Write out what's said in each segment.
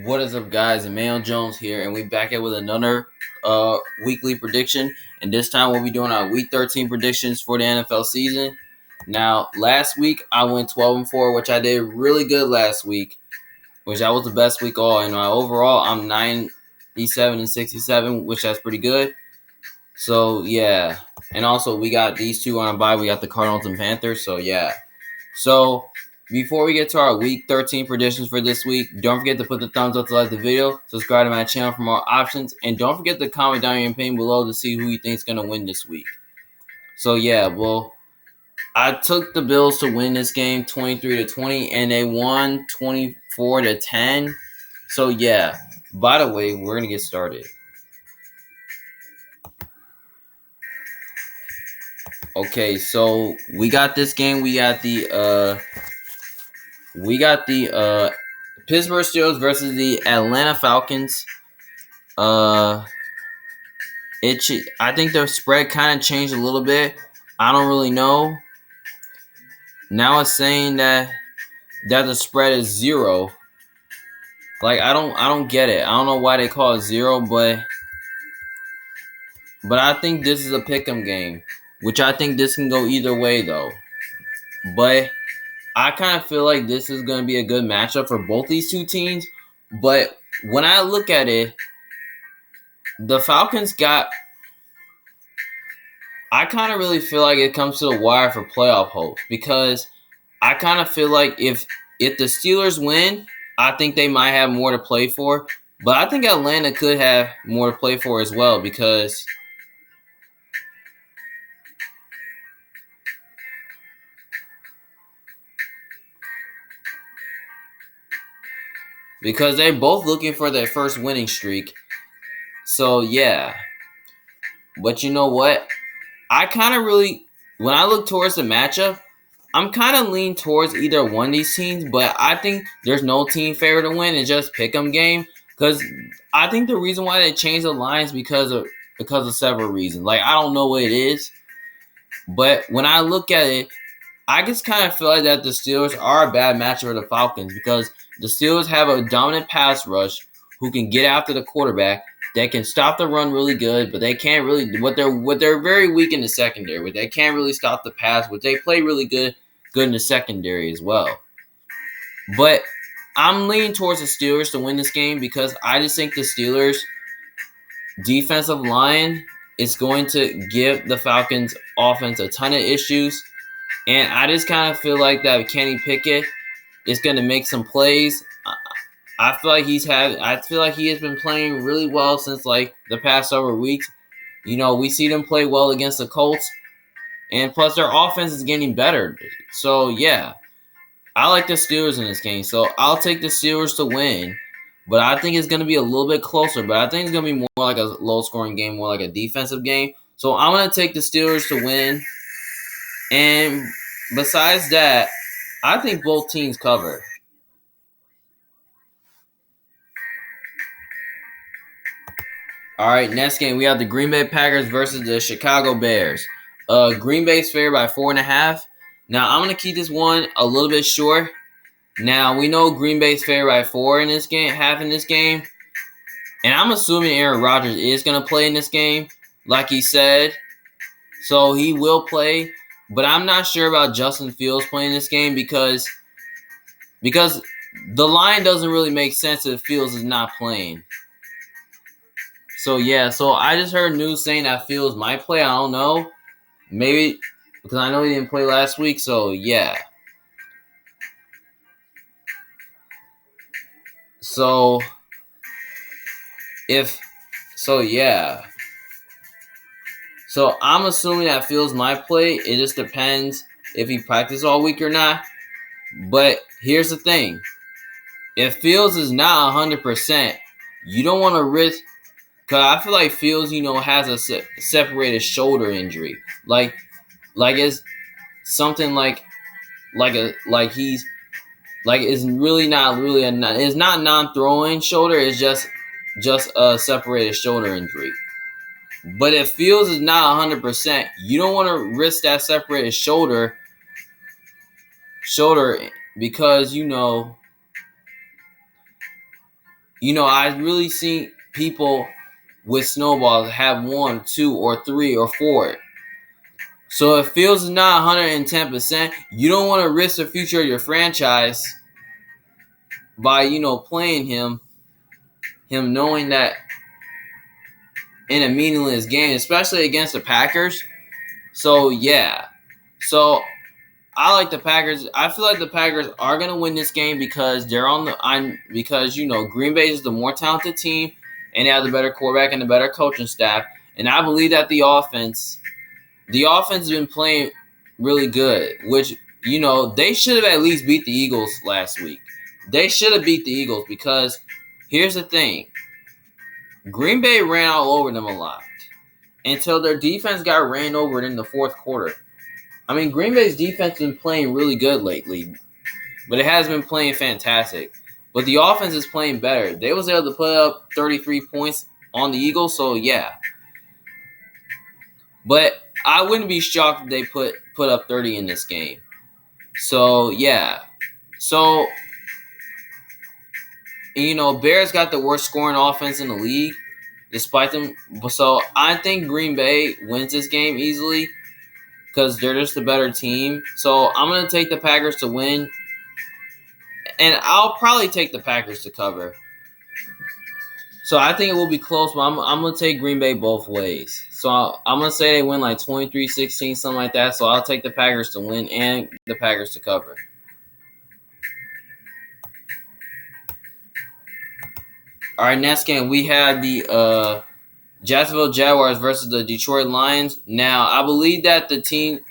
What is up, guys? Emmanuel Jones here, and we back here with another weekly prediction. And this time, we'll be doing our Week 13 predictions for the NFL season. Now, last week I went 12-4, which I did really good last week, which that was the best week all. And overall, I'm 97-67, which that's pretty good. So yeah, and also we got these two on a bye. We got the Cardinals and Panthers. So yeah. So, before we get to our Week 13 predictions for this week, don't forget to put the thumbs up to like the video, subscribe to my channel for more options, and don't forget to comment down your opinion below to see who you think is going to win this week. So, yeah, well, I took the Bills to win this game 23-20, and they won 24-10. So, yeah, by the way, we're going to get started. Okay, so we got this game. We got the Pittsburgh Steelers versus the Atlanta Falcons. I think the spread kind of changed a little bit. I don't really know. Now it's saying that the spread is 0. Like I don't get it. I don't know why they call it 0, but I think this is a pick'em game, which I think this can go either way though. But I kind of feel like this is going to be a good matchup for both these two teams. But when I look at it, the Falcons got. I kind of really feel like it comes to the wire for playoff hopes because I kind of feel like if the Steelers win, I think they might have more to play for. But I think Atlanta could have more to play for as well because they're both looking for their first winning streak. So yeah. But you know what? I kind of really, when I look towards the matchup, I'm kind of leaning towards either one of these teams, but I think there's no team favorite to win. It's just pick'em game because I think the reason why they changed the lines because of several reasons. Like I don't know what it is, but when I look at it, I just kind of feel like that the Steelers are a bad matchup for the Falcons because the Steelers have a dominant pass rush who can get after the quarterback. They can stop the run really good, but they can't really. What they're very weak in the secondary, but they can't really stop the pass. But they play really good in the secondary as well. But I'm leaning towards the Steelers to win this game because I just think the Steelers' defensive line is going to give the Falcons offense a ton of issues. And I just kind of feel like that Kenny Pickett is going to make some plays. I feel like he has been playing really well since like the past several weeks. You know, we see them play well against the Colts, and plus their offense is getting better. So yeah, I like the Steelers in this game. So I'll take the Steelers to win, but I think it's going to be a little bit closer. But I think it's going to be more like a low-scoring game, more like a defensive game. So I'm going to take the Steelers to win. And besides that, I think both teams cover. All right, next game we have the Green Bay Packers versus the Chicago Bears. Green Bay's favored by 4.5. Now I'm gonna keep this one a little bit short. Now we know Green Bay's favored by 4 in this game, half in this game, and I'm assuming Aaron Rodgers is gonna play in this game, like he said. So he will play, but I'm not sure about Justin Fields playing this game because the line doesn't really make sense if Fields is not playing. So yeah, so I just heard news saying that Fields might play. I don't know, maybe because I know he didn't play last week. So yeah. So yeah. So I'm assuming that Fields might play. It just depends if he practiced all week or not. But here's the thing: if Fields is not 100%, you don't want to risk. Cause I feel like Fields, has a separated shoulder injury. Like it's something like he's like it's really not really it's not non-throwing shoulder. It's just a separated shoulder injury. But if Fields is not 100%, you don't want to risk that separated shoulder because I really see people with snowballs have 1, 2, or 3 or 4. So if Fields is not 110%, you don't want to risk the future of your franchise by, playing him knowing that in a meaningless game, especially against the Packers. So yeah. So I like the Packers. I feel like the Packers are gonna win this game because because Green Bay is the more talented team and they have the better quarterback and the better coaching staff. And I believe that the offense has been playing really good, which they should have at least beat the Eagles last week. They should have beat the Eagles because here's the thing. Green Bay ran all over them a lot until their defense got ran over in the fourth quarter. I mean, Green Bay's defense has been playing really good lately, but it has been playing fantastic. But the offense is playing better. They was able to put up 33 points on the Eagles, so yeah. But I wouldn't be shocked if they put up 30 in this game. So yeah. So Bears got the worst scoring offense in the league, despite them. So I think Green Bay wins this game easily because they're just a better team. So I'm gonna take the Packers to win, and I'll probably take the Packers to cover. So I think it will be close, but I'm going to take Green Bay both ways. So I'm going to say they win like 23-16, something like that. So I'll take the Packers to win and the Packers to cover. All right, next game, we have the Jacksonville Jaguars versus the Detroit Lions. Now, I believe that the team –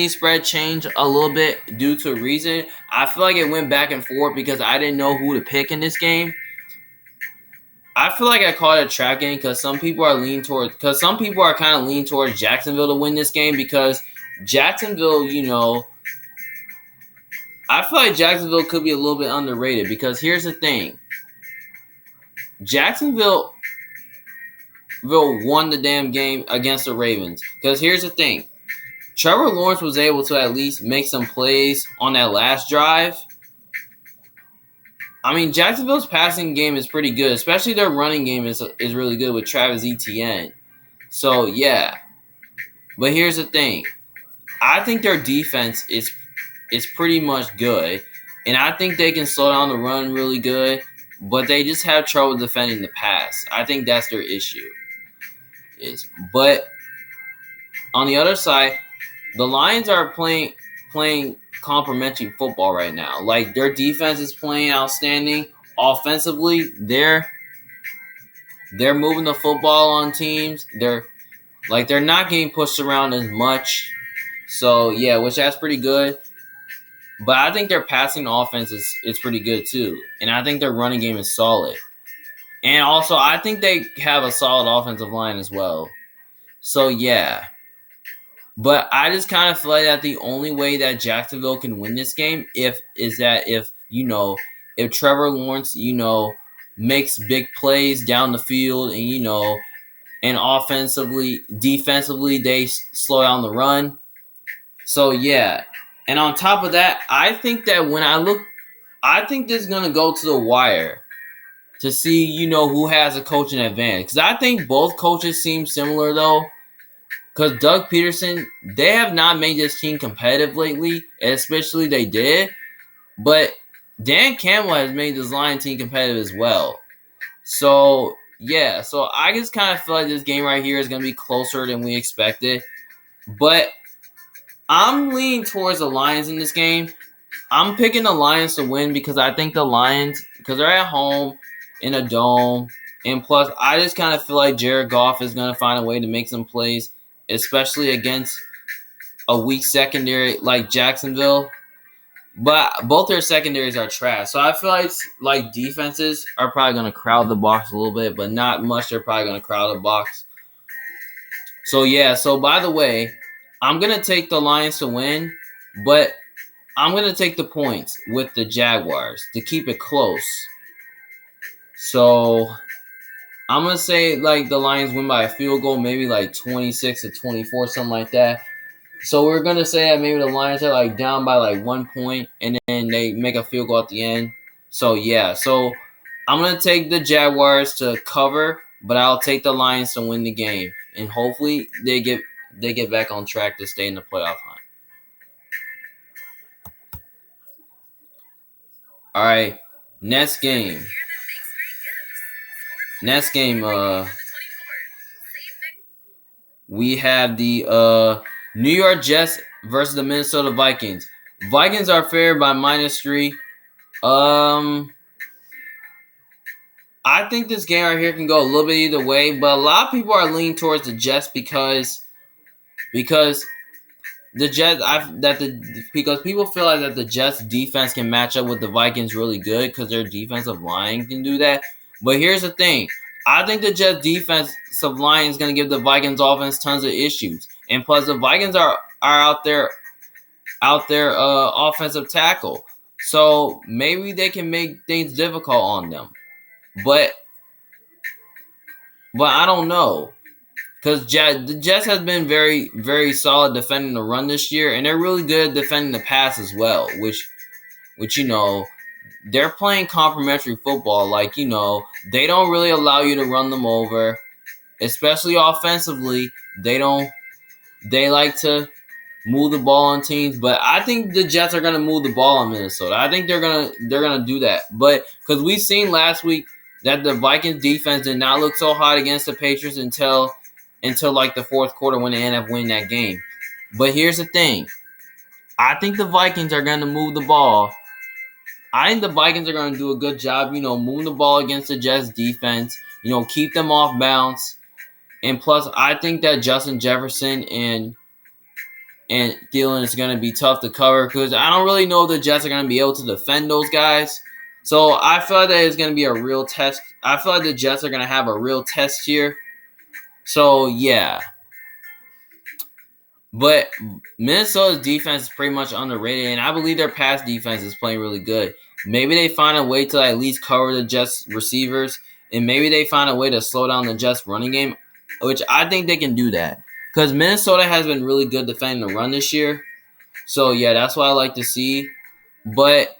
spread changed a little bit due to a reason. I feel like it went back and forth because I didn't know who to pick in this game. I feel like I called it a trap game because some people are kind of leaning towards Jacksonville to win this game because Jacksonville, I feel like Jacksonville could be a little bit underrated because here's the thing. Jacksonville won the damn game against the Ravens because here's the thing. Trevor Lawrence was able to at least make some plays on that last drive. I mean, Jacksonville's passing game is pretty good, especially their running game is really good with Travis Etienne. So, yeah. But here's the thing. I think their defense is pretty much good, and I think they can slow down the run really good, but they just have trouble defending the pass. I think that's their issue. But on the other side, the Lions are playing complimentary football right now. Like, their defense is playing outstanding. Offensively, they're moving the football on teams. They're not getting pushed around as much. So, yeah, which that's pretty good. But I think their passing offense is pretty good too. And I think their running game is solid. And also, I think they have a solid offensive line as well. So, yeah. But I just kind of feel like that the only way that Jacksonville can win this game if Trevor Lawrence, makes big plays down the field and offensively, defensively, they slow down the run. So, yeah. And on top of that, I think that I think this is going to go to the wire to see, who has a coaching advantage. Because I think both coaches seem similar, though. Because Doug Peterson, they have not made this team competitive lately, especially they did. But Dan Campbell has made this Lion team competitive as well. So, yeah. So, I just kind of feel like this game right here is going to be closer than we expected. But I'm leaning towards the Lions in this game. I'm picking the Lions to win because I think the Lions, because they're at home in a dome. And plus, I just kind of feel like Jared Goff is going to find a way to make some plays, especially against a weak secondary like Jacksonville. But both their secondaries are trash. So I feel like defenses are probably going to crowd the box a little bit, but not much. They're probably going to crowd the box. So, yeah. So, by the way, I'm going to take the Lions to win, but I'm going to take the points with the Jaguars to keep it close. So, I'm going to say, the Lions win by a field goal, maybe 26-24, something like that. So we're gonna say that maybe the Lions are like down by like 1 point, and then they make a field goal at the end. So yeah, so I'm gonna take the Jaguars to cover, but I'll take the Lions to win the game, and hopefully they get back on track to stay in the playoff hunt. All right, next game. Next game. We have the New York Jets versus the Minnesota Vikings. Vikings are favored by -3. I think this game right here can go a little bit either way, but a lot of people are leaning towards the Jets because the Jets because people feel like that the Jets defense can match up with the Vikings really good because their defensive line can do that. But here's the thing. I think the Jets defensive line is going to give the Vikings offense tons of issues. And plus the Vikings are out there offensive tackle. So maybe they can make things difficult on them. But I don't know. Because the Jets has been very, very solid defending the run this year, and they're really good at defending the pass as well, which they're playing complementary football. Like, they don't really allow you to run them over, especially offensively. They like to move the ball on teams, but I think the Jets are gonna move the ball on Minnesota. I think they're gonna do that. But because we've seen last week that the Vikings defense did not look so hot against the Patriots until like the fourth quarter when they ended up winning that game. But here's the thing. I think the Vikings are going to move the ball. I think the Vikings are going to do a good job, moving the ball against the Jets defense, keep them off bounce. And plus, I think that Justin Jefferson and Thielen is going to be tough to cover because I don't really know if the Jets are going to be able to defend those guys. So I feel like that it's going to be a real test. I feel like the Jets are going to have a real test here. So, yeah. But Minnesota's defense is pretty much underrated, and I believe their pass defense is playing really good. Maybe they find a way to at least cover the Jets receivers, and maybe they find a way to slow down the Jets running game, which I think they can do that. Because Minnesota has been really good defending the run this year. So, yeah, that's what I like to see. But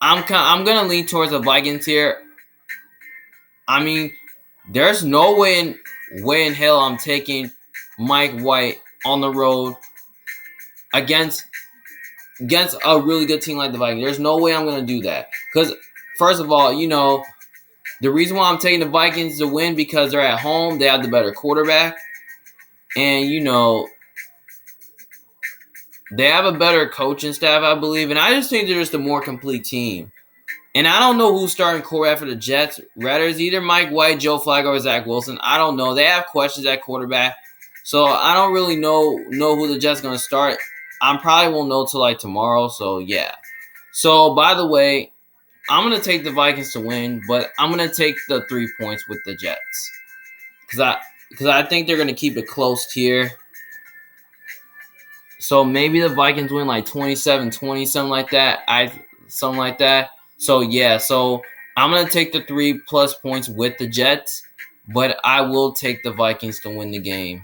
I'm going to lean towards the Vikings here. I mean, there's no way in hell I'm taking Mike White on the road against a really good team like the Vikings. There's no way I'm going to do that. Because, first of all, the reason why I'm taking the Vikings to win because they're at home. They have the better quarterback. And, they have a better coaching staff, I believe. And I just think they're just a more complete team. And I don't know who's starting quarterback for the Jets. Rather, it's either Mike White, Joe Flacco, or Zach Wilson. I don't know. They have questions at quarterback. So I don't really know who the Jets are going to start. I probably won't know till like tomorrow. So, yeah. So, by the way, I'm going to take the Vikings to win, but I'm going to take the 3 points with the Jets. Because I think they're going to keep it close here. So, maybe the Vikings win like 27-20, something like that. So, yeah. So, I'm going to take the 3+ points with the Jets, but I will take the Vikings to win the game.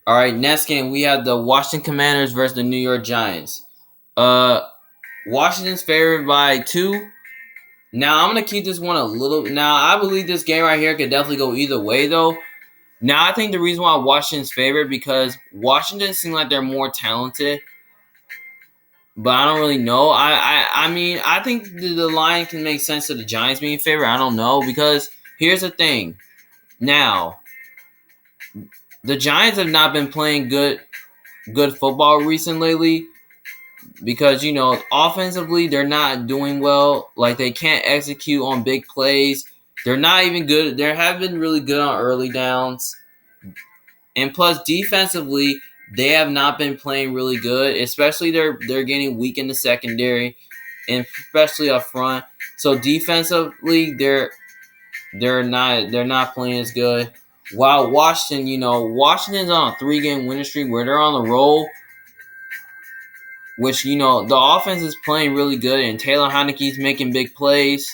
All right, next game, we have the Washington Commanders versus the New York Giants. Washington's favored by 2. Now, I'm going to keep this one a little. Now, I believe this game right here could definitely go either way, though. Now, I think the reason why Washington's favored because Washington seems like they're more talented. But I don't really know. I mean, I think the line can make sense to the Giants being favored. I don't know because here's the thing. Now, the Giants have not been playing good football recently because, offensively, they're not doing well. Like, they can't execute on big plays. They're not even good. They haven't been really good on early downs. And plus, defensively, they have not been playing really good. Especially they're getting weak in the secondary, and especially up front. So defensively, they're not playing as good. While Washington, Washington's on a 3-game winning streak where they're on the roll. Which, the offense is playing really good, and Taylor Heinicke's making big plays.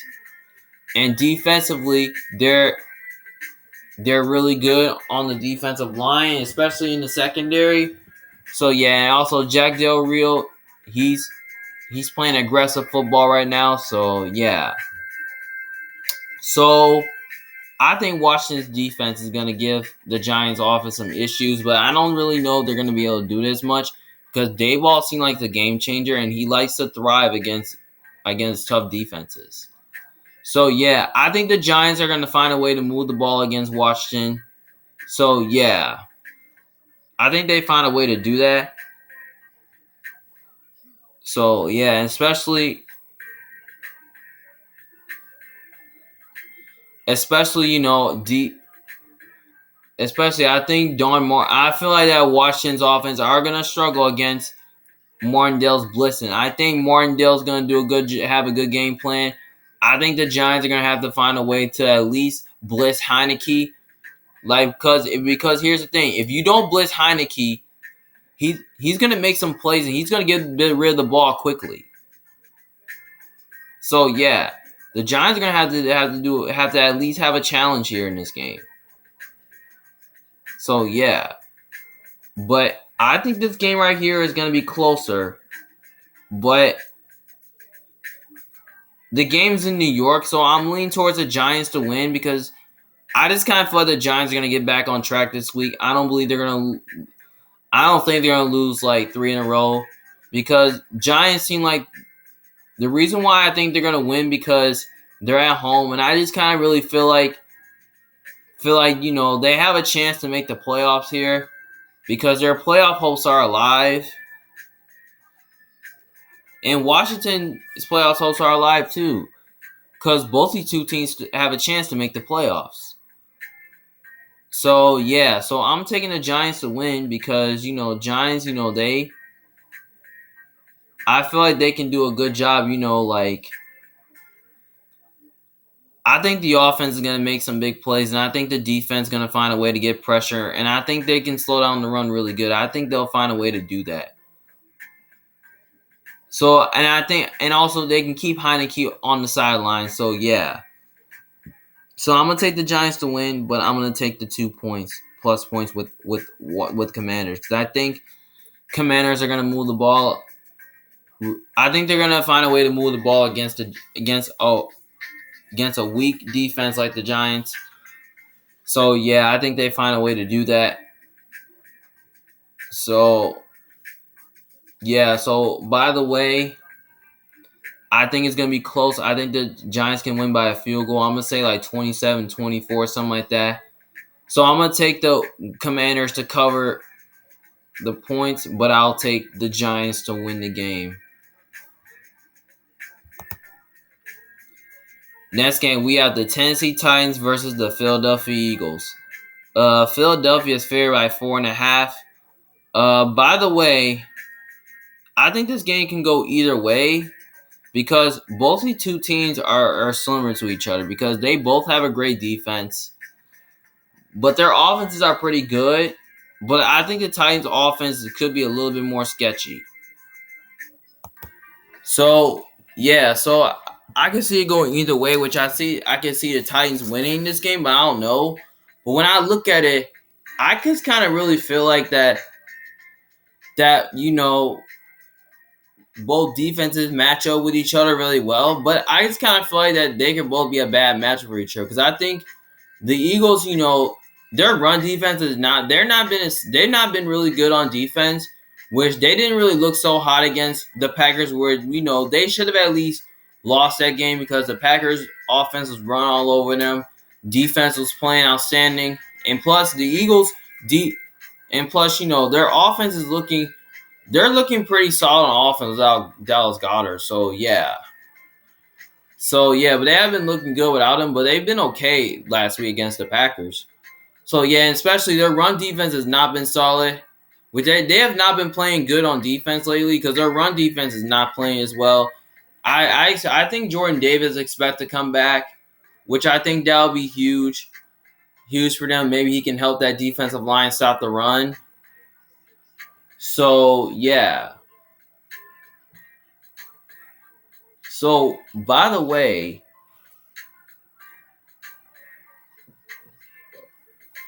And defensively, they're They're really good on the defensive line, especially in the secondary. So yeah, and also Jack Del Rio, he's he's playing aggressive football right now. So yeah. So I think Washington's defense is going to give the Giants offense some issues, but I don't really know if they're going to be able to do this much because Dayball seemed like the game changer, and he likes to thrive against tough defenses. So yeah, I think the Giants are going to find a way to move the ball against Washington. So yeah, I think they find a way to do that. So yeah, especially deep. Especially, I think I feel like that Washington's offense are gonna struggle against Martindale's blitzing. I think Martindale's gonna have a good game plan. I think the Giants are gonna have to find a way to at least blitz Heineke. Like because here's the thing: if you don't blitz Heineke, he's gonna make some plays and he's gonna get rid of the ball quickly. So yeah, the Giants are gonna have to at least have a challenge here in this game. So yeah, but I think this game right here is gonna be closer. But the game's in New York, so I'm leaning towards the Giants to win because I just kind of feel like the Giants are gonna get back on track this week. I don't think they're gonna lose like 3 in a row because Giants seem like the reason why I think they're gonna win because they're at home, and I just kind of really feel like they have a chance to make the playoffs here because their playoff hopes are alive, and Washington's playoff hopes are alive too because both these two teams have a chance to make the playoffs. So yeah, so I'm taking the Giants to win because Giants, I feel like they can do a good job. Like I think the offense is gonna make some big plays, and I think the defense is gonna find a way to get pressure, and I think they can slow down the run really good. I think they'll find a way to do that. So, and also they can keep Heineke on the sideline. So yeah, so I'm gonna take the Giants to win, but I'm gonna take the 2 points plus points with Commanders because I think Commanders are gonna move the ball. I think they're gonna find a way to move the ball against a weak defense like the Giants. So yeah, I think they find a way to do that. So yeah, so by the way, I think it's gonna be close. I think the Giants can win by a field goal. I'm gonna say like 27-24, something like that. So I'm gonna take the Commanders to cover the points, but I'll take the Giants to win the game. Next game, we have the Tennessee Titans versus the Philadelphia Eagles. Philadelphia is favored by 4.5. By the way, I think this game can go either way because both the two teams are similar to each other because they both have a great defense, but their offenses are pretty good. But I think the Titans' offense could be a little bit more sketchy. So yeah, so I can see it going either way, which I can see the Titans winning this game, but I don't know. But when I look at it, I just kind of really feel like that both defenses match up with each other really well. But I just kind of feel like that they can both be a bad match for each other because I think the Eagles, their run defense is not they've not been really good on defense, which they didn't really look so hot against the Packers where they should have at least lost that game because the Packers offense was running all over them. Defense was playing outstanding. And plus the Eagles deep and plus, their offense is looking pretty solid on offense without Dallas Goedert. So yeah. So yeah, but they have been looking good without him, but they've been okay last week against the Packers. So yeah, and especially their run defense has not been solid. Which they have not been playing good on defense lately because their run defense is not playing as well. I think Jordan Davis expect to come back, which I think that'll be huge for them. Maybe he can help that defensive line stop the run. So yeah. So by the way,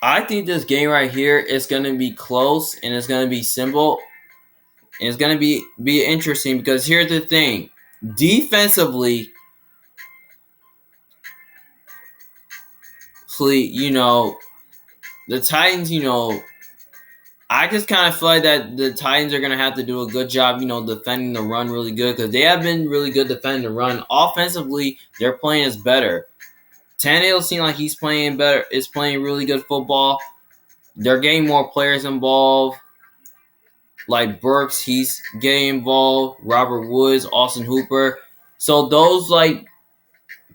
I think this game right here is going to be close and it's going to be simple and it's going to be interesting because here's the thing. Defensively, the Titans, I just kind of feel like that the Titans are going to have to do a good job, defending the run really good because they have been really good defending the run. Offensively, their playing is better. Tannehill seems like he's playing better, is playing really good football. They're getting more players involved. Like Burks, he's getting involved. Robert Woods, Austin Hooper. So those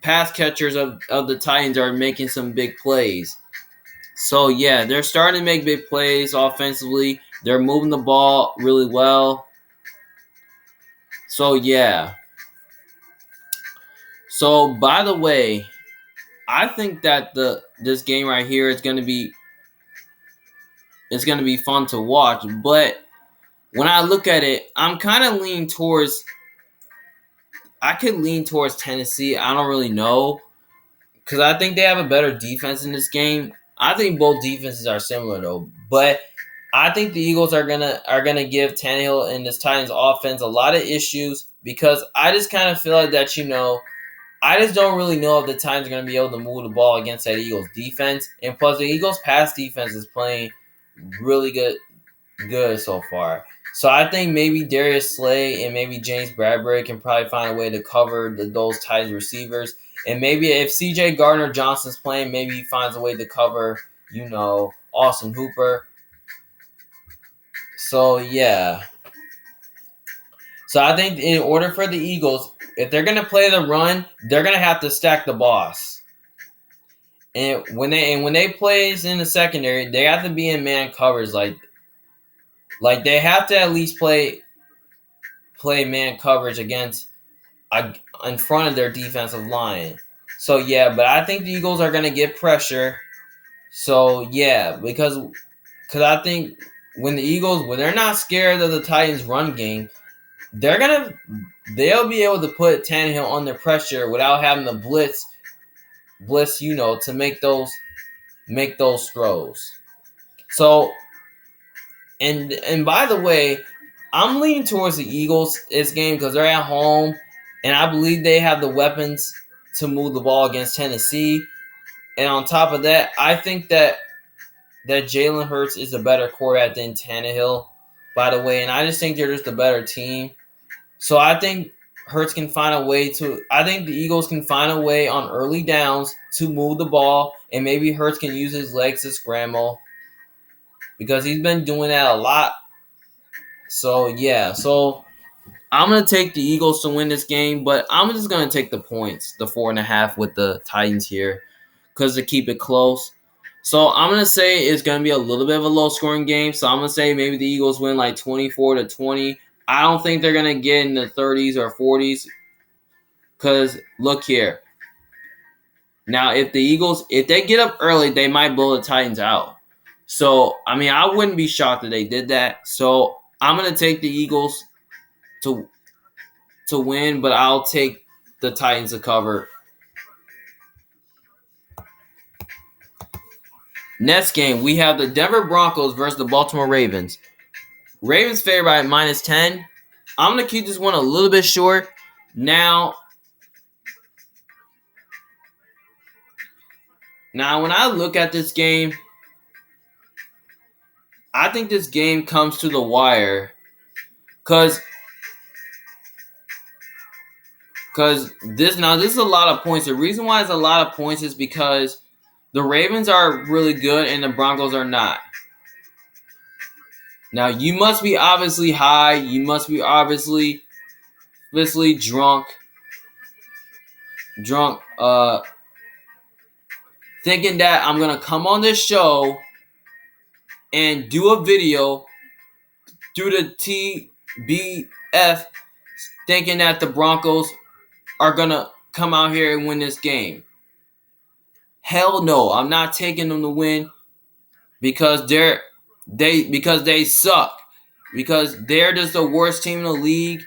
pass catchers of the Titans are making some big plays. So yeah, they're starting to make big plays offensively. They're moving the ball really well. So yeah. So by the way, I think that this game right here is going to be fun to watch, but when I look at it, I'm kind of leaning towards I could lean towards Tennessee. I don't really know because I think they have a better defense in this game. I think both defenses are similar though, but I think the Eagles are gonna give Tannehill and this Titans offense a lot of issues because I just kind of feel like that I just don't really know if the Titans are gonna be able to move the ball against that Eagles defense, and plus the Eagles pass defense is playing really good so far. So I think maybe Darius Slay and maybe James Bradbury can probably find a way to cover those Titans receivers. And maybe if CJ Gardner Johnson's playing, maybe he finds a way to cover, Austin Hooper. So yeah. So I think in order for the Eagles, if they're gonna play the run, they're gonna have to stack the boss. And when they plays in the secondary, they have to be in man covers like they have to at least play man coverage against in front of their defensive line. So yeah, but I think the Eagles are gonna get pressure. So yeah, because I think when they're not scared of the Titans' run game, they'll be able to put Tannehill under pressure without having to blitz, to make those throws. So and by the way, I'm leaning towards the Eagles this game because they're at home, and I believe they have the weapons to move the ball against Tennessee. And on top of that, I think that Jalen Hurts is a better quarterback than Tannehill, by the way, and I just think they're just a better team. So I think Hurts can find a way to. I think the Eagles can find a way on early downs to move the ball, and maybe Hurts can use his legs to scramble because he's been doing that a lot. So yeah, I'm gonna take the Eagles to win this game, but I'm just gonna take the points, the 4.5 with the Titans here, because to keep it close. So I'm gonna say it's gonna be a little bit of a low scoring game. So I'm gonna say maybe the Eagles win like 24-20. I don't think they're gonna get in the 30s or 40s. Cause look here. Now if they get up early, they might blow the Titans out. So I mean I wouldn't be shocked if they did that. So I'm gonna take the Eagles to win, but I'll take the Titans to cover. Next game, we have the Denver Broncos versus the Baltimore Ravens. Ravens favored by -10. I'm going to keep this one a little bit short. Now, when I look at this game, I think this game comes to the wire. Because this is a lot of points. The reason why it's a lot of points is because the Ravens are really good and the Broncos are not. Now, you must be obviously high. You must be obviously drunk, thinking that I'm going to come on this show and do a video through the TBF thinking that the Broncos are going to come out here and win this game. Hell no, I'm not taking them to win because they suck. Because they're just the worst team in the league.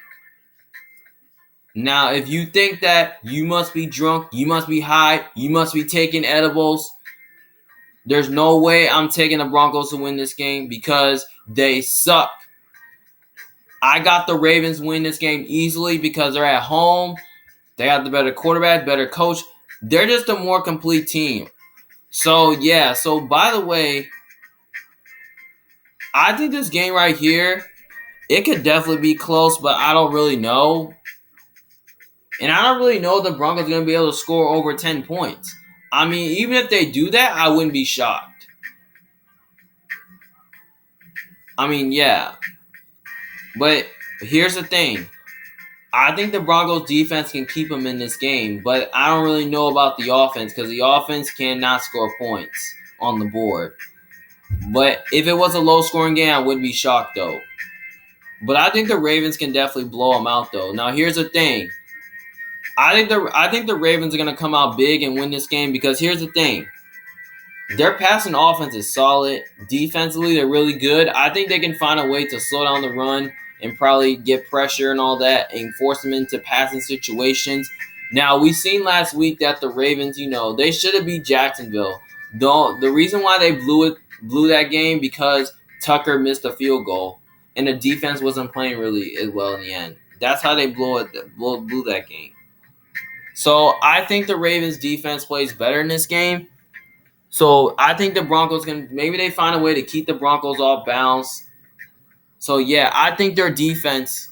Now, if you think that you must be drunk, you must be high, you must be taking edibles, There's no way I'm taking the Broncos to win this game because they suck. I got the Ravens win this game easily because they're at home. They have the better quarterback, better coach. They're just a more complete team. So, yeah. So, by the way, I think this game right here, it could definitely be close, but I don't really know. And I don't really know if the Broncos are going to be able to score over 10 points. I mean, even if they do that, I wouldn't be shocked. I mean, yeah. But here's the thing. I think the Broncos defense can keep them in this game, but I don't really know about the offense because the offense cannot score points on the board. But if it was a low-scoring game, I wouldn't be shocked, though. But I think the Ravens can definitely blow them out, though. Now, here's the thing. I think the Ravens are going to come out big and win this game because here's the thing. Their passing offense is solid. Defensively, they're really good. I think they can find a way to slow down the run and probably get pressure and all that and force them into passing situations. Now, we seen last week that the Ravens, they should have beat Jacksonville. The reason why they blew that game because Tucker missed a field goal and the defense wasn't playing really as well in the end. That's how they blew that game. So I think the Ravens defense plays better in this game. So I think the Broncos maybe they find a way to keep the Broncos off balance. So yeah, I think their defense,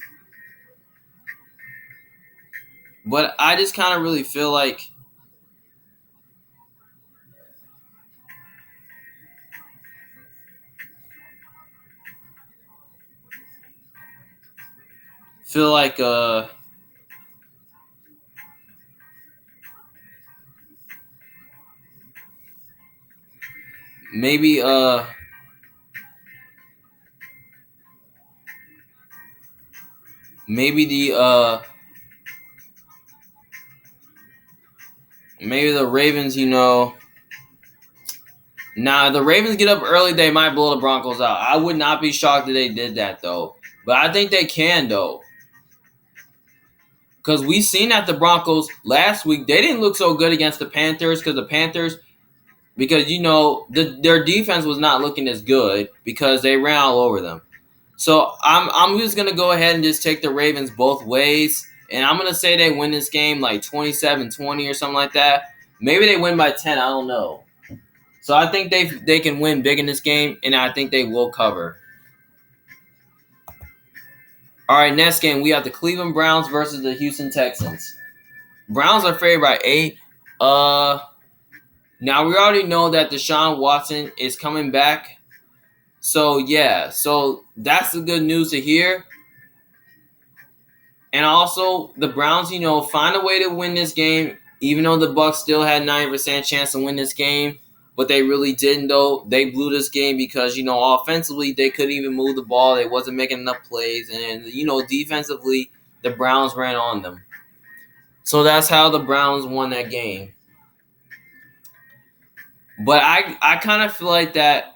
but I just kind of really feel like maybe maybe the Ravens, Now, if the Ravens get up early, they might blow the Broncos out. I would not be shocked if they did that, though. But I think they can, though. Because we seen that the Broncos last week, they didn't look so good against the Panthers because their defense was not looking as good because they ran all over them. So I'm just going to go ahead and just take the Ravens both ways. And I'm going to say they win this game like 27-20 or something like that. Maybe they win by 10. I don't know. So I think they can win big in this game, and I think they will cover. All right, next game, we have the Cleveland Browns versus the Houston Texans. Browns are favored by 8. Now, we already know that Deshaun Watson is coming back. So, yeah. So, that's the good news to hear. And also, the Browns, find a way to win this game, even though the Bucs still had 90% chance to win this game. But they really didn't, though. They blew this game because, offensively, they couldn't even move the ball. They wasn't making enough plays. And, defensively, the Browns ran on them. So that's how the Browns won that game. But I kind of feel like that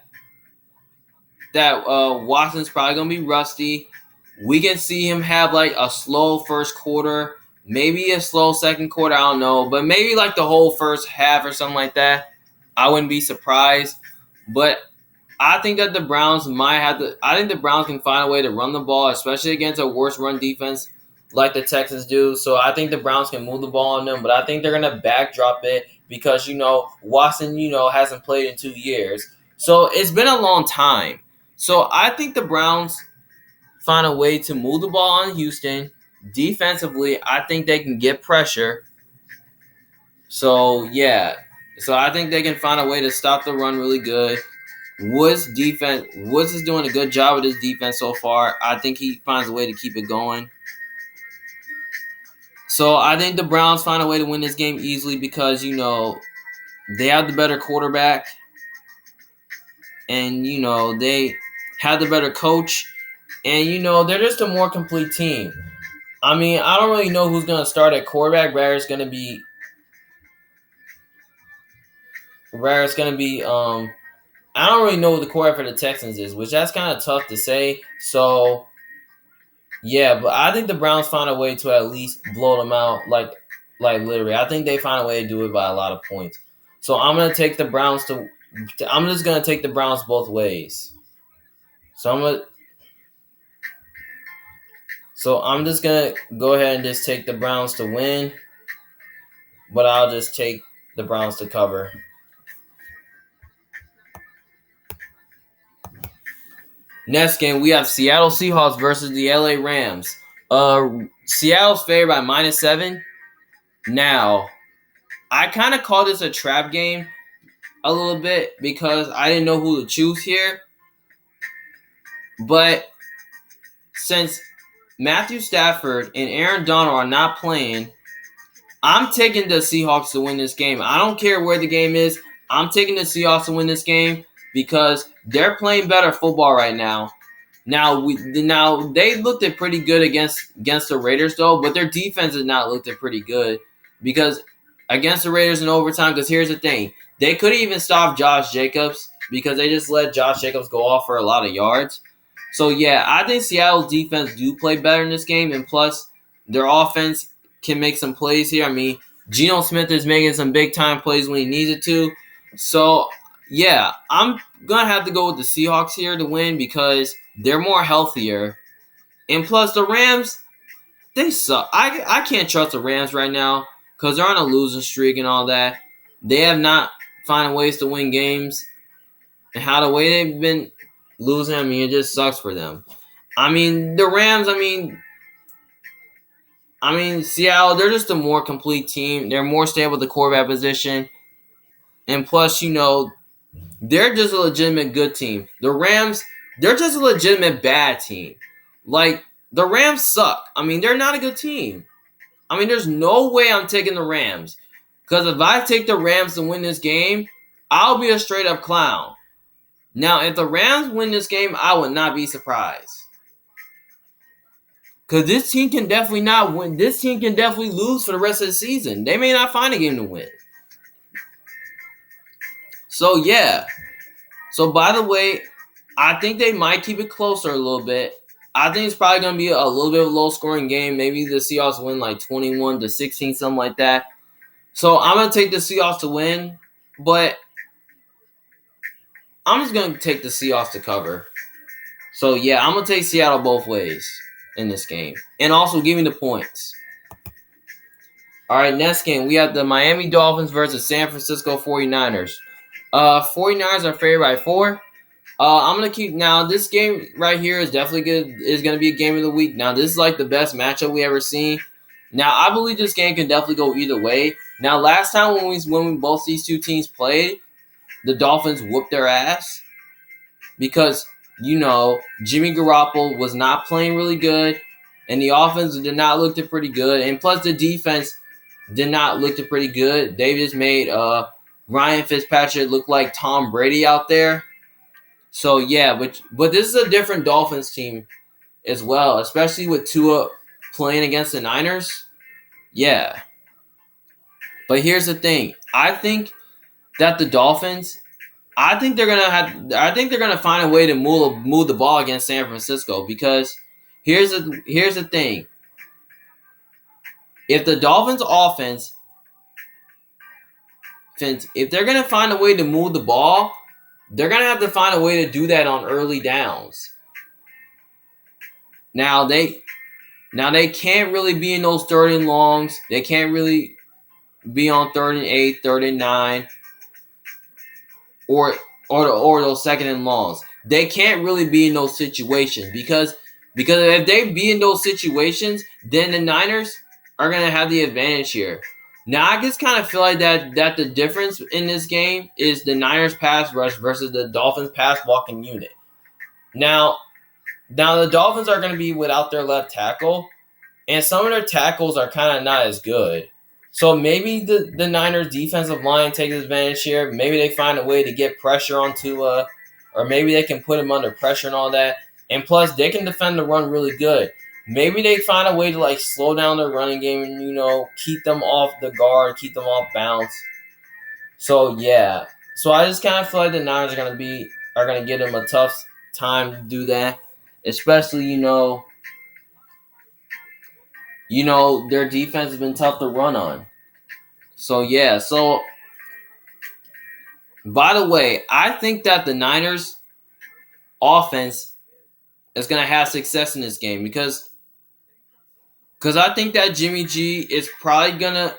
Watson's probably going to be rusty. We can see him have, like, a slow first quarter, maybe a slow second quarter, I don't know. But maybe, like, the whole first half or something like that. I wouldn't be surprised. But I think that the Browns I think the Browns can find a way to run the ball, especially against a worse run defense like the Texans do. So I think the Browns can move the ball on them. But I think they're going to backdrop it because, Watson, hasn't played in 2 years. So it's been a long time. So I think the Browns find a way to move the ball on Houston. Defensively, I think they can get pressure. So, yeah. So I think they can find a way to stop the run really good. Woods is doing a good job with his defense so far. I think he finds a way to keep it going. So I think the Browns find a way to win this game easily because, they have the better quarterback. And, they have the better coach. And, they're just a more complete team. I mean, I don't really know who's going to start at quarterback. Whether it's going to be I don't really know what the quarterback for the Texans is, which that's kind of tough to say. So, yeah, but I think the Browns find a way to at least blow them out, like literally. I think they find a way to do it by a lot of points. So I'm gonna take the Browns to I'm just gonna take the Browns both ways. So I'm just gonna go ahead and just take the Browns to win, but I'll just take the Browns to cover. Next game, we have Seattle Seahawks versus the LA Rams. Seattle's favored by -7. Now, I kind of call this a trap game a little bit because I didn't know who to choose here. But since Matthew Stafford and Aaron Donald are not playing, I'm taking the Seahawks to win this game. I don't care where the game is. I'm taking the Seahawks to win this game because they're playing better football right now. Now they looked it pretty good against the Raiders though, but their defense has not looked it pretty good because against the Raiders in overtime. Because here's the thing, they couldn't even stop Josh Jacobs because they just let Josh Jacobs go off for a lot of yards. So yeah, I think Seattle's defense do play better in this game, and plus their offense can make some plays here. I mean, Geno Smith is making some big time plays when he needs it to. So yeah, I'm gonna have to go with the Seahawks here to win because they're more healthier. And plus the Rams, they suck. I can't trust the Rams right now because they're on a losing streak and all that. They have not found ways to win games. And how the way they've been losing, I mean, it just sucks for them. I mean, the Rams, I mean, Seattle, they're just a more complete team. They're more stable at the quarterback position. And plus, they're just a legitimate good team. The Rams, they're just a legitimate bad team. Like, the Rams suck. I mean, they're not a good team. I mean, there's no way I'm taking the Rams. Because if I take the Rams to win this game, I'll be a straight up clown. Now, if the Rams win this game, I would not be surprised. Because this team can definitely not win. This team can definitely lose for the rest of the season. They may not find a game to win. So, yeah. So, by the way, I think they might keep it closer a little bit. I think it's probably going to be a little bit of a low-scoring game. Maybe the Seahawks win like 21-16, something like that. So, I'm going to take the Seahawks to win. But I'm just going to take the Seahawks to cover. So, yeah, I'm going to take Seattle both ways in this game. And also give me the points. All right, next game, we have the Miami Dolphins versus San Francisco 49ers. 49ers are favored by 4. I'm going to keep... Now, this game right here is definitely good. Is going to be a game of the week. Now, this is like the best matchup we ever seen. Now, I believe this game can definitely go either way. Now, last time when we both these two teams played, the Dolphins whooped their ass. Because, Jimmy Garoppolo was not playing really good. And the offense did not look pretty good. And plus, the defense did not look pretty good. They just made Ryan Fitzpatrick look like Tom Brady out there. So yeah, but this is a different Dolphins team as well, especially with Tua playing against the Niners. Yeah. But here's the thing. I think that the Dolphins, I think they're gonna find a way to move the ball against San Francisco because here's the thing. If the Dolphins offense, if they're going to find a way to move the ball, they're going to have to find a way to do that on early downs. Now they can't really be in those 3rd and longs. They can't really be on 3rd and 8, 3rd and 9, or those 2nd and longs. They can't really be in those situations because if they be in those situations, then the Niners are going to have the advantage here. Now, I just kind of feel like that the difference in this game is the Niners pass rush versus the Dolphins pass blocking unit. Now the Dolphins are going to be without their left tackle, and some of their tackles are kind of not as good. So maybe the Niners defensive line takes advantage here. Maybe they find a way to get pressure on Tua, or maybe they can put him under pressure and all that. And plus, they can defend the run really good. Maybe they find a way to slow down their running game and keep them off the guard, keep them off bounce. So yeah, so I just kind of feel like the Niners are gonna give them a tough time to do that, especially their defense has been tough to run on. So yeah, By the way, I think that the Niners offense is going to have success in this game because I think that Jimmy G is probably gonna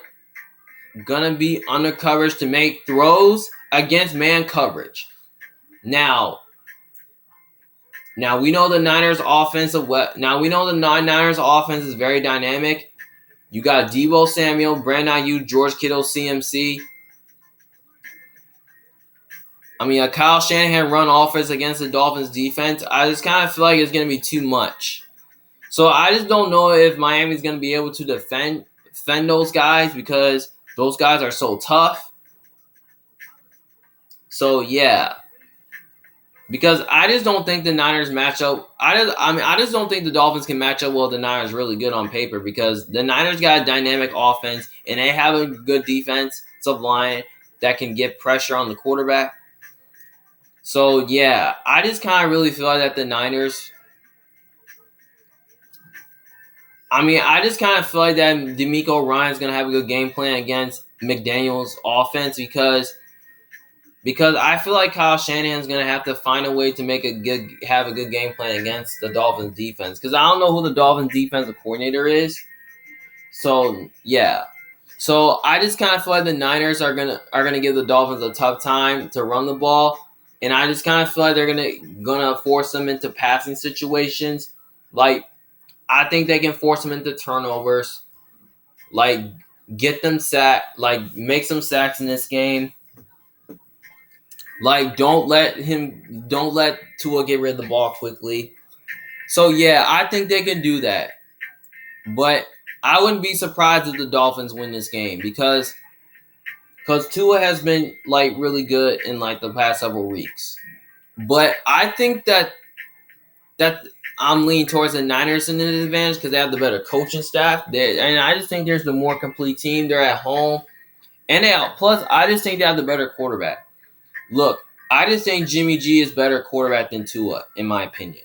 be under coverage to make throws against man coverage. Now we know the Niners offense is very dynamic. You got Deebo Samuel, Brandon Ayuk, George Kittle, CMC. I mean, a Kyle Shanahan run offense against the Dolphins defense, I just kind of feel like it's going to be too much. So I just don't know if Miami's going to be able to defend those guys because those guys are so tough. So, yeah. Because I just don't think the Niners match up. I just don't think the Dolphins can match up well with the Niners really good on paper because the Niners got a dynamic offense and they have a good defensive line that can get pressure on the quarterback. So, yeah, I just kind of really feel like that the Niners. I just kind of feel like that DeMeco Ryan's going to have a good game plan against McDaniel's offense because I feel like Kyle Shanahan's going to have to find a way to have a good game plan against the Dolphins defense because I don't know who the Dolphins defensive coordinator is. So, yeah. So, I just kind of feel like the Niners are gonna give the Dolphins a tough time to run the ball. And I just kind of feel like they're gonna force them into passing situations. Like, I think they can force them into turnovers. Like, get them sacked. Like, make some sacks in this game. Like, don't let Tua get rid of the ball quickly. So, yeah, I think they can do that. But I wouldn't be surprised if the Dolphins win this game because Tua has been, like, really good in, like, the past several weeks. But I think that I'm leaning towards the Niners in this advantage because they have the better coaching staff. And I just think there's the more complete team. They're at home. And plus, I just think they have the better quarterback. Look, I just think Jimmy G is better quarterback than Tua, in my opinion.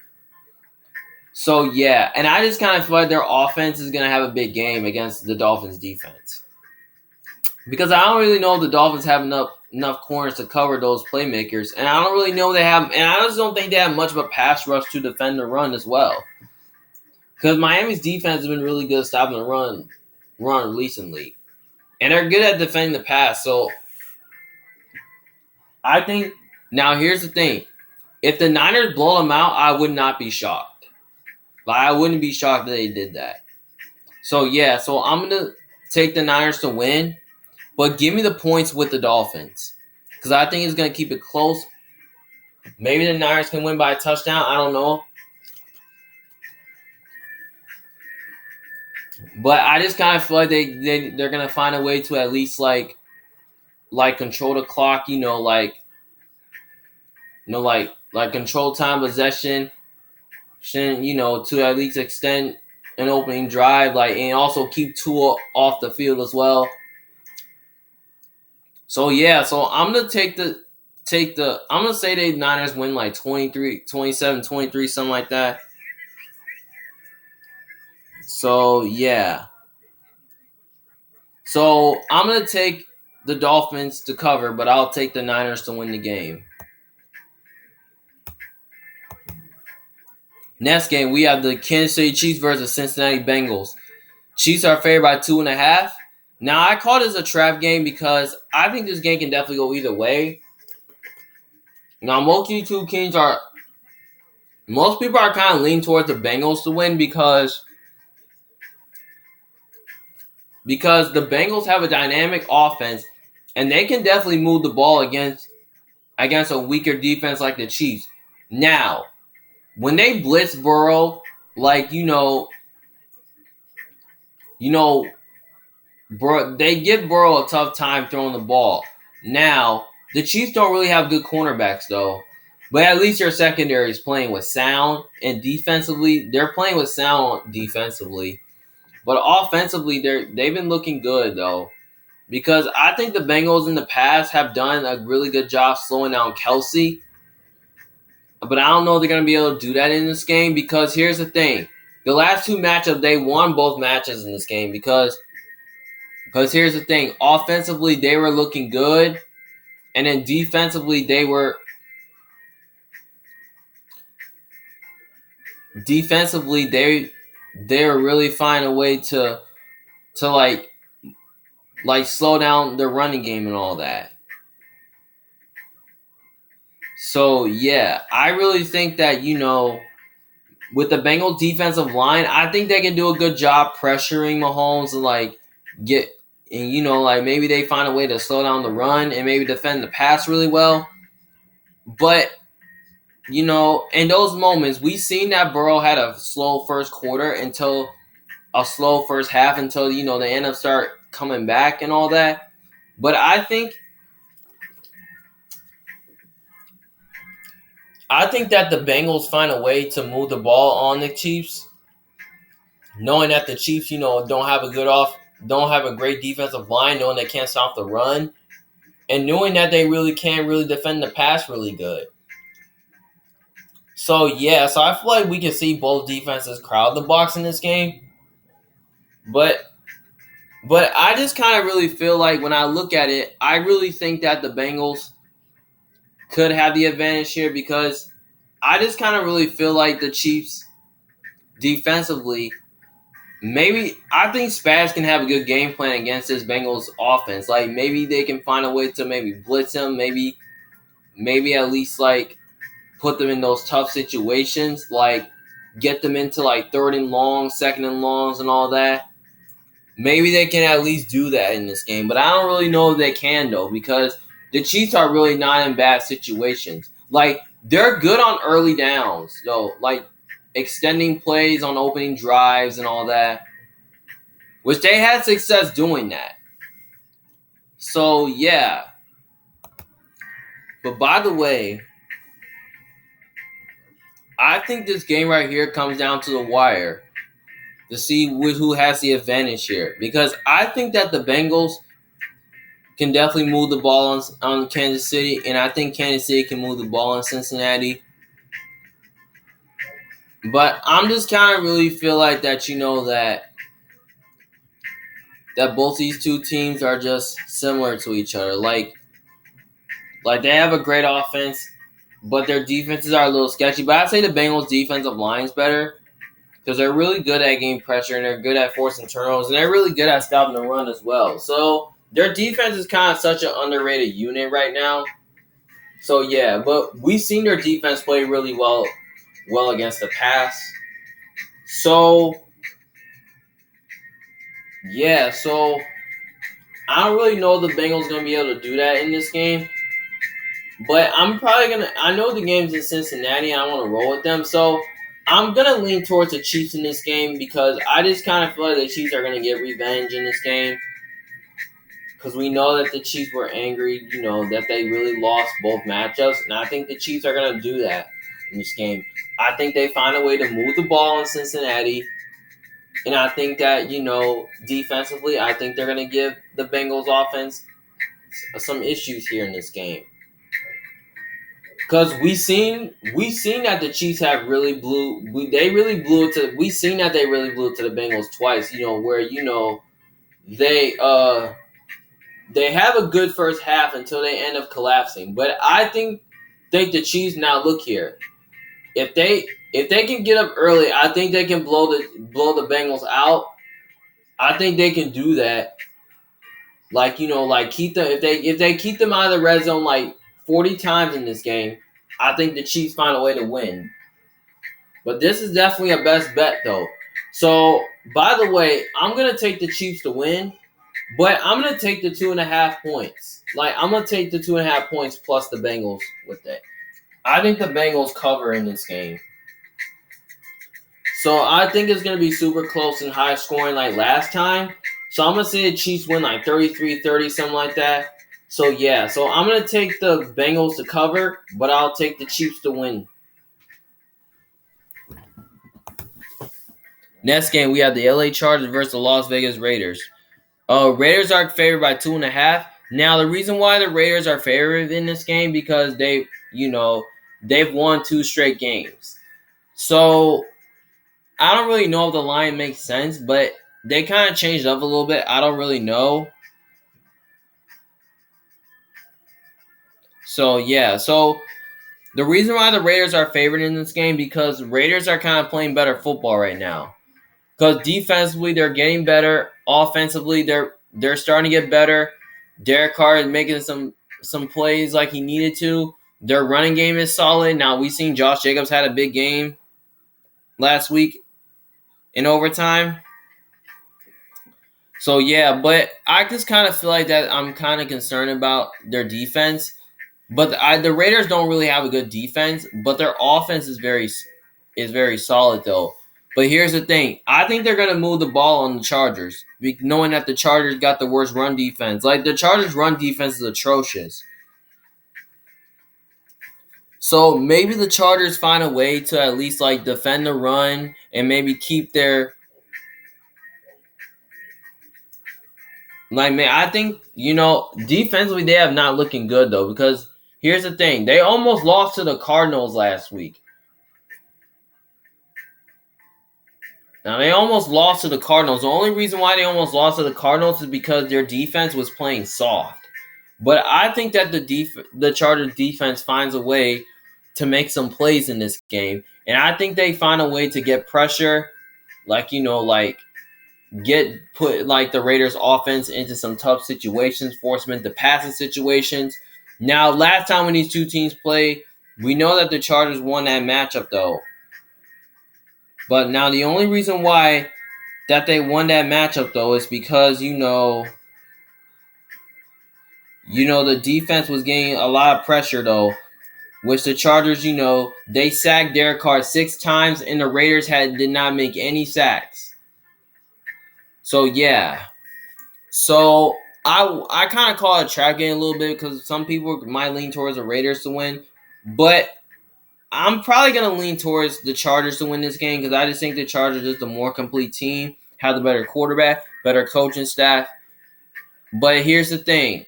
So, yeah. And I just kind of feel like their offense is going to have a big game against the Dolphins defense. Because I don't really know if the Dolphins have enough corners to cover those playmakers. And I don't really know they have. And I just don't think they have much of a pass rush to defend the run as well. Because Miami's defense has been really good at stopping the run recently. And they're good at defending the pass. So, I think, now here's the thing. If the Niners blow them out, I would not be shocked. Like, I wouldn't be shocked that they did that. So, yeah. So, I'm going to take the Niners to win. But give me the points with the Dolphins. Because I think it's going to keep it close. Maybe the Niners can win by a touchdown. I don't know. But I just kind of feel like they're going to find a way to at least, like control the clock, like control time possession, to at least extend an opening drive, and also keep Tua off the field as well. So, yeah, so I'm going to I'm going to say the Niners win like 23, 27, 23, something like that. So, yeah. So, I'm going to take the Dolphins to cover, but I'll take the Niners to win the game. Next game, we have the Kansas City Chiefs versus Cincinnati Bengals. Chiefs are favored by 2.5. Now, I call this a trap game because I think this game can definitely go either way. Now, most people are kind of leaning towards the Bengals to win because the Bengals have a dynamic offense and they can definitely move the ball against a weaker defense like the Chiefs. Now, when they blitz Burrow, they give Burrow a tough time throwing the ball. Now, the Chiefs don't really have good cornerbacks, though. But at least their secondary is playing with sound. And defensively, they're playing with sound defensively. But offensively, they've been looking good, though. Because I think the Bengals in the past have done a really good job slowing down Kelsey. But I don't know if they're going to be able to do that in this game. Because here's the thing. The last two matchups, they won both matches in this game. Because here's the thing. Offensively, they were looking good. And then defensively, they were really finding a way to like slow down the running game and all that. So yeah, I really think that with the Bengals defensive line, I think they can do a good job pressuring Mahomes and get and like maybe they find a way to slow down the run and maybe defend the pass really well. But in those moments, we seen that Burrow had a slow first quarter until a slow first half until they end up start coming back and all that. But I think that the Bengals find a way to move the ball on the Chiefs, knowing that the Chiefs, don't have a great defensive line, knowing they can't stop the run, and knowing that they really can't really defend the pass really good. So yeah, so I feel like we can see both defenses crowd the box in this game. But I just kind of really feel like when I look at it, I really think that the Bengals could have the advantage here because I just kind of really feel like the Chiefs defensively, maybe I think Spags can have a good game plan against this Bengals offense. Like maybe they can find a way to maybe blitz him, maybe at least like put them in those tough situations, like get them into like third and long, second and longs and all that. Maybe they can at least do that in this game, but I don't really know if they can though because the Chiefs are really not in bad situations. Like they're good on early downs, though, like extending plays on opening drives and all that, which they had success doing that. So yeah. But by the way, I think this game right here comes down to the wire to see who has the advantage here because I think that the Bengals can definitely move the ball on Kansas City, and I think Kansas City can move the ball on Cincinnati. But I'm just kind of really feel like that, that both these two teams are just similar to each other. Like they have a great offense, but their defenses are a little sketchy. But I'd say the Bengals' defensive line's better because they're really good at getting pressure and they're good at forcing turnovers and they're really good at stopping the run as well. So their defense is kind of such an underrated unit right now. So yeah, but we've seen their defense play really well against the pass. So yeah, so I don't really know if the Bengals gonna be able to do that in this game. But I'm probably gonna. I know the game's in Cincinnati. And I want to roll with them, so I'm gonna lean towards the Chiefs in this game because I just kind of feel like the Chiefs are gonna get revenge in this game. Because we know that the Chiefs were angry, that they really lost both matchups, and I think the Chiefs are gonna do that in this game. I think they find a way to move the ball in Cincinnati, and I think that defensively, I think they're gonna give the Bengals offense some issues here in this game. Because we seen that the Chiefs have really blew. We seen that they really blew it to the Bengals twice. Where they have a good first half until they end up collapsing. But I think the Chiefs now look here. If they can get up early, I think they can blow the Bengals out. I think they can do that. Keep them if they keep them out of the red zone like 40 times in this game. I think the Chiefs find a way to win. But this is definitely a best bet, though. So, by the way, I'm going to take the Chiefs to win, but I'm going to take the 2.5 points. I'm going to take the 2.5 points plus the Bengals with it. I think the Bengals cover in this game. So, I think it's going to be super close and high scoring like last time. So, I'm going to say the Chiefs win 33-30, something like that. So, yeah. So, I'm going to take the Bengals to cover, but I'll take the Chiefs to win. Next game, we have the LA Chargers versus the Las Vegas Raiders. Raiders are favored by 2.5. Now, the reason why the Raiders are favored in this game because they've won 2 straight games. So, I don't really know if the line makes sense, but they kind of changed up a little bit. I don't really know. So yeah, so the reason why the Raiders are favored in this game because Raiders are kind of playing better football right now. Because defensively they're getting better, offensively they're starting to get better. Derek Carr is making some plays like he needed to. Their running game is solid. Now we've seen Josh Jacobs had a big game last week in overtime. So yeah, but I just kind of feel like that I'm kind of concerned about their defense. But the Raiders don't really have a good defense, but their offense is very solid though. But here's the thing: I think they're gonna move the ball on the Chargers, knowing that the Chargers got the worst run defense. Like the Chargers' run defense is atrocious. So maybe the Chargers find a way to at least like defend the run and maybe keep their like man. I think defensively they have not looking good though because here's the thing: they almost lost to the Cardinals last week. Now, they almost lost to the Cardinals. The only reason why they almost lost to the Cardinals is because their defense was playing soft. But I think that the Chargers defense finds a way to make some plays in this game. And I think they find a way to get pressure, like get put like the Raiders offense into some tough situations, force them into passing situations. Now, last time when these two teams played, we know that the Chargers won that matchup though. But now the only reason why that they won that matchup though is because the defense was getting a lot of pressure though, which the Chargers they sacked Derek Carr 6 times and the Raiders did not make any sacks. So yeah, so I kind of call it a trap game a little bit because some people might lean towards the Raiders to win, but I'm probably gonna lean towards the Chargers to win this game because I just think the Chargers is the more complete team, have the better quarterback, better coaching staff. But here's the thing: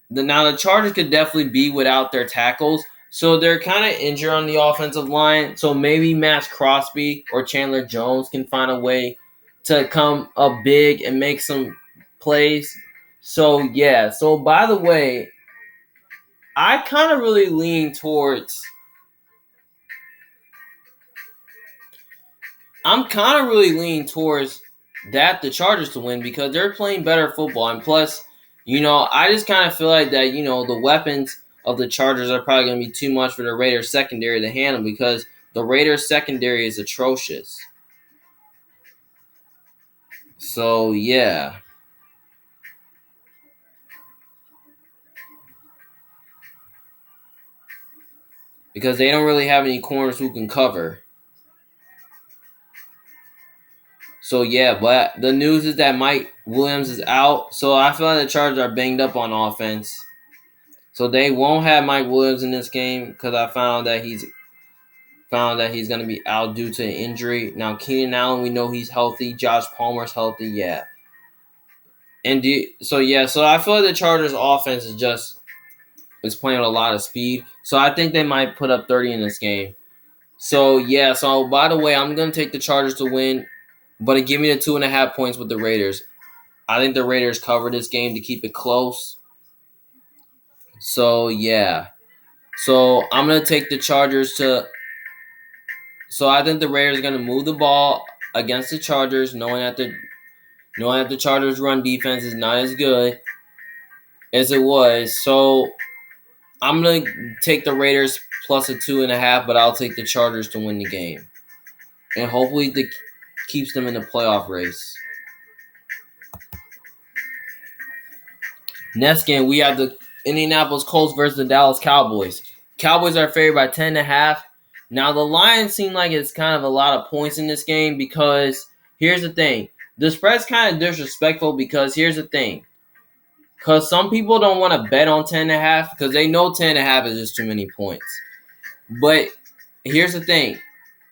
now the Chargers could definitely be without their tackles, so they're kind of injured on the offensive line. So maybe Max Crosby or Chandler Jones can find a way to come up big and make some plays. So yeah. So by the way, I kind of really lean towards. I'm kind of really leaning towards the Chargers to win because they're playing better football, and plus, I just kind of feel like that the weapons of the Chargers are probably going to be too much for the Raiders secondary to handle because the Raiders secondary is atrocious. So yeah, because they don't really have any corners who can cover. So yeah, but the news is that Mike Williams is out, so I feel like the Chargers are banged up on offense. So they won't have Mike Williams in this game because I found that he's going to be out due to an injury. Now Keenan Allen, we know he's healthy. Josh Palmer's healthy, yeah. So I feel like the Chargers offense is playing with a lot of speed. So I think they might put up 30 in this game. So yeah, so by the way, I'm gonna take the Chargers to win, but give me the 2.5 points with the Raiders. I think the Raiders cover this game to keep it close. So yeah. So I'm gonna take the Chargers to. So I think the Raiders are gonna move the ball against the Chargers, knowing that the Chargers' run defense is not as good as it was. So I'm gonna take the Raiders plus a 2.5, but I'll take the Chargers to win the game, and hopefully that keeps them in the playoff race. Next game, we have the Indianapolis Colts versus the Dallas Cowboys. Cowboys are favored by 10.5. Now, the Lions seem like it's kind of a lot of points in this game because here's the thing. The spread's kind of disrespectful because here's the thing. Because some people don't want to bet on 10.5 because they know 10.5 is just too many points. But here's the thing.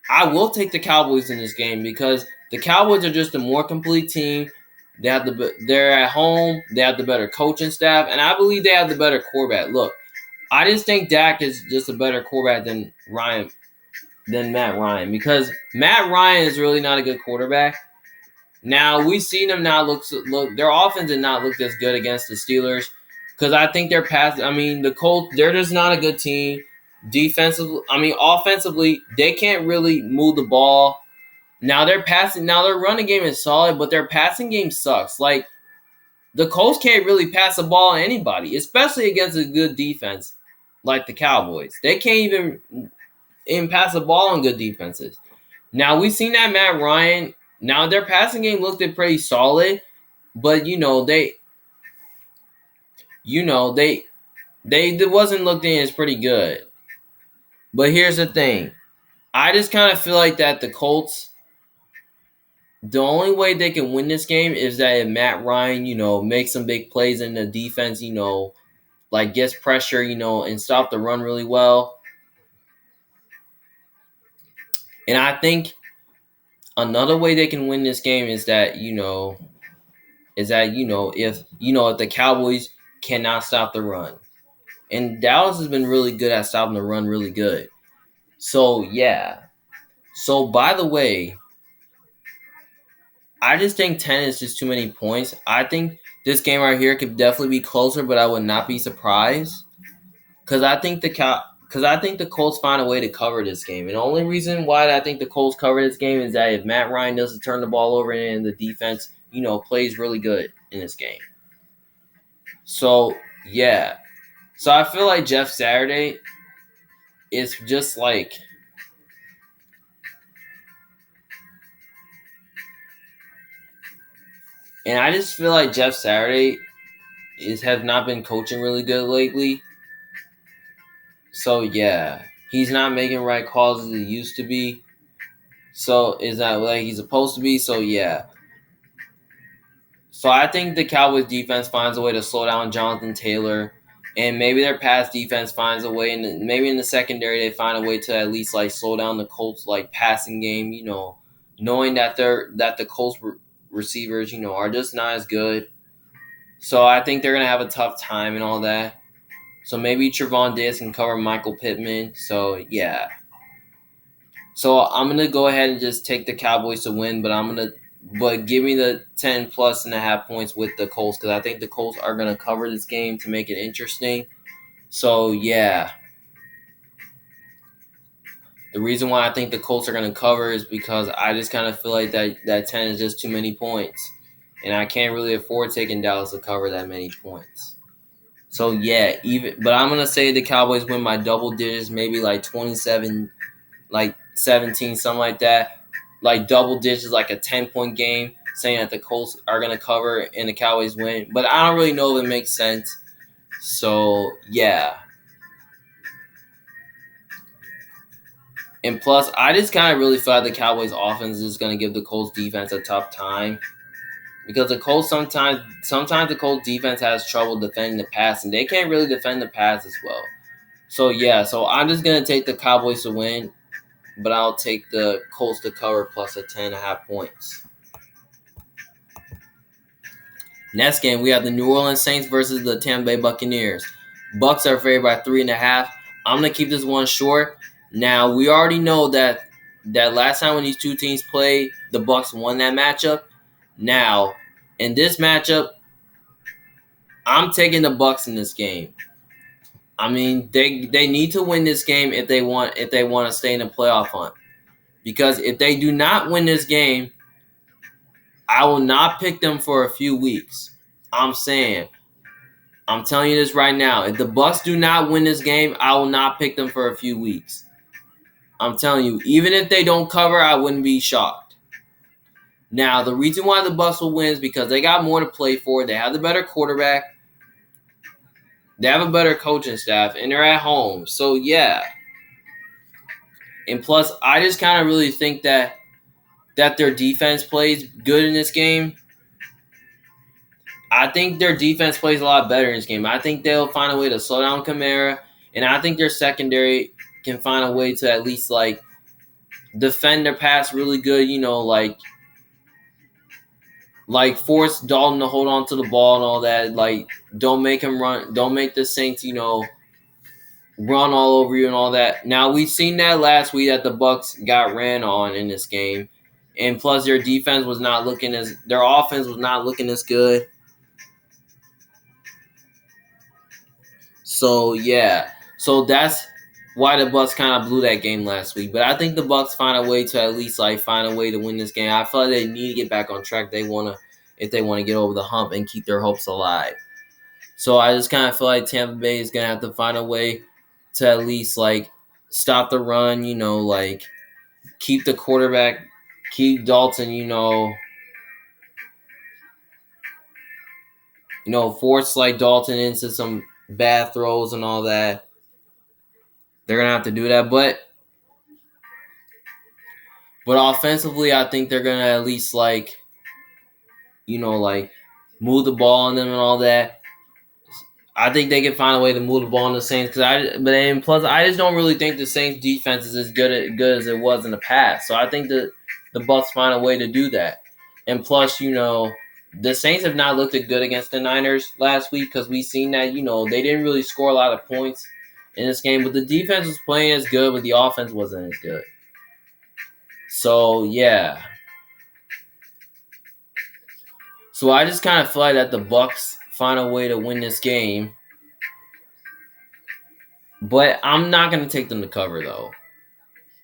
I will take the Cowboys in this game because the Cowboys are just a more complete team. They're at home. They have the better coaching staff, and I believe they have the better quarterback. Look, I just think Dak is just a better quarterback than Matt Ryan because Matt Ryan is really not a good quarterback. Now we've seen them not look their offense did not look as good against the Steelers. because I think they're past. I mean, the Colts, they're just not a good team. Defensively, I mean, offensively, they can't really move the ball. Now they're passing. Now their running game is solid, but their passing game sucks. Like the Colts can't really pass the ball on anybody, especially against a good defense like the Cowboys. They can't even pass the ball on good defenses. Now we've seen that Matt Ryan. Now their passing game looked pretty solid, but they wasn't looked in as pretty good. But here's the thing. I just kind of feel like that the Colts, the only way they can win this game is that if Matt Ryan, makes some big plays in the defense, like gets pressure, and stop the run really well. And I think another way they can win this game is that, if the Cowboys cannot stop the run. And Dallas has been really good at stopping the run really good. So, yeah. So, by the way, I just think 10 is just too many points. I think this game right here could definitely be closer, but I would not be surprised. Because I think the Colts find a way to cover this game. And the only reason why I think the Colts cover this game is that if Matt Ryan doesn't turn the ball over and the defense, plays really good in this game. So, yeah. So I feel like Jeff Saturday is just like... And I just feel like Jeff Saturday has not been coaching really good lately. So, yeah. He's not making right calls as he used to be. So, is that like he's supposed to be? So, yeah. So, I think the Cowboys defense finds a way to slow down Jonathan Taylor. And maybe their pass defense finds a way. And maybe in the secondary, they find a way to at least like slow down the Colts like passing game, knowing that the Colts receivers, are just not as good. So, I think they're going to have a tough time and all that. So maybe Trevon Diggs can cover Michael Pittman. So, yeah. So, I'm going to go ahead and just take the Cowboys to win, but give me the 10 plus and a half points with the Colts because I think the Colts are going to cover this game to make it interesting. So, yeah. The reason why I think the Colts are going to cover is because I just kind of feel like that 10 is just too many points. And I can't really afford taking Dallas to cover that many points. So, yeah, but I'm going to say the Cowboys win by double digits, maybe like 27, like 17, something like that. Like double digits, like a 10-point game, saying that the Colts are going to cover and the Cowboys win. But I don't really know if it makes sense. So, yeah. And plus, I just kind of really feel like the Cowboys offense is going to give the Colts defense a tough time. Because the Colts sometimes the Colts defense has trouble defending the pass, and they can't really defend the pass as well. So, yeah, so I'm just going to take the Cowboys to win, but I'll take the Colts to cover plus a 10.5 points. Next game, we have the New Orleans Saints versus the Tampa Bay Buccaneers. Bucs are favored by 3.5. I'm going to keep this one short. Now, we already know that last time when these two teams played, the Bucs won that matchup. Now, in this matchup, I'm taking the Bucs in this game. I mean, they need to win this game if they want to stay in the playoff hunt. Because if they do not win this game, I will not pick them for a few weeks. I'm telling you this right now. If the Bucs do not win this game, I will not pick them for a few weeks. I'm telling you, even if they don't cover, I wouldn't be shocked. Now, the reason why the Bucs will win is because they got more to play for. They have the better quarterback. They have a better coaching staff, and they're at home. So, yeah. And plus, I just kind of really think that their defense plays good in this game. I think their defense plays a lot better in this game. I think they'll find a way to slow down Kamara, and I think their secondary can find a way to at least, like, defend their pass really good, like force Dalton to hold on to the ball and all that. Like, don't make him run. Don't make the Saints, run all over you and all that. Now, we've seen that last week that the Bucs got ran on in this game. And plus, their offense was not looking as good. So yeah, so that's why the Bucks kind of blew that game last week. But I think the Bucks find a way to at least like find a way to win this game. I feel like they need to get back on track. If they want to get over the hump and keep their hopes alive. So I just kind of feel like Tampa Bay is gonna have to find a way to at least like stop the run. Like keep the quarterback, keep Dalton. Force like Dalton into some bad throws and all that. They're gonna have to do that, but offensively, I think they're gonna at least like like move the ball on them and all that. I think they can find a way to move the ball on the Saints plus I just don't really think the Saints defense is as good as it was in the past. So I think the Bucks find a way to do that. And plus, the Saints have not looked good against the Niners last week because we've seen that they didn't really score a lot of points in this game, but the defense was playing as good, but the offense wasn't as good. So yeah. So I just kind of feel like that the Bucks find a way to win this game. But I'm not going to take them to cover, though.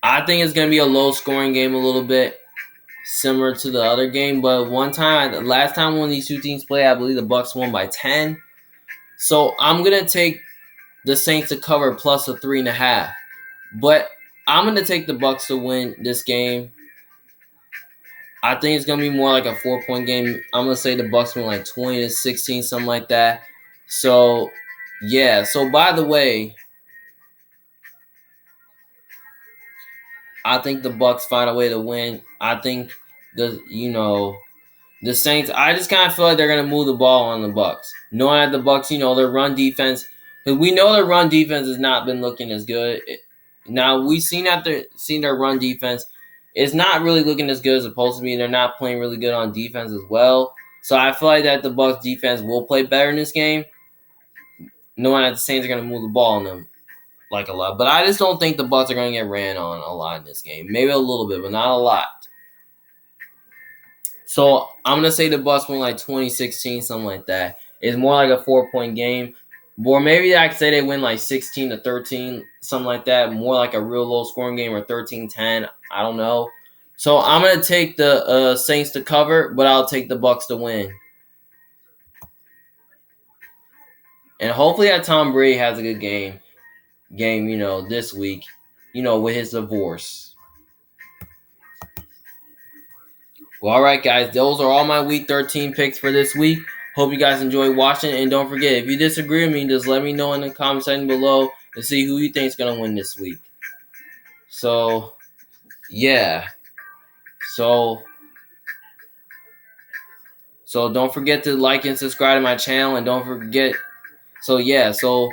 I think it's going to be a low-scoring game a little bit, similar to the other game. But last time when these two teams played, I believe the Bucks won by 10. So I'm going to take the Saints to cover plus a 3.5. But I'm going to take the Bucks to win this game. I think it's going to be more like a 4-point game. I'm going to say the Bucks win like 20-16, something like that. So, yeah. So, by the way, I think the Bucks find a way to win. I think the Saints. I just kind of feel like they're gonna move the ball on the Bucks, knowing that the Bucks, their run defense. Because we know their run defense has not been looking as good. Now we've seen their run defense. It's not really looking as good as it's supposed to be. They're not playing really good on defense as well. So I feel like that the Bucks defense will play better in this game, knowing that the Saints are gonna move the ball on them like a lot. But I just don't think the Bucks are going to get ran on a lot in this game. Maybe a little bit, but not a lot. So I'm going to say the Bucks win like 20-16, something like that. It's more like a 4-point game. Or maybe I could say they win like 16-13, something like that. More like a real low-scoring game or 13-10. I don't know. So I'm going to take the Saints to cover, but I'll take the Bucks to win. And hopefully that Tom Brady has a good game, this week, with his divorce. Well, all right, guys. Those are all my Week 13 picks for this week. Hope you guys enjoyed watching. And don't forget, if you disagree with me, just let me know in the comment section below to see who you think is going to win this week. So, yeah. So don't forget to like and subscribe to my channel. And don't forget. So, yeah. So,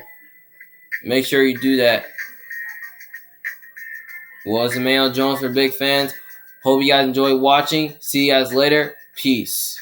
make sure you do that. Well, it's Emmanuel Jones for Big Fans. Hope you guys enjoyed watching. See you guys later. Peace.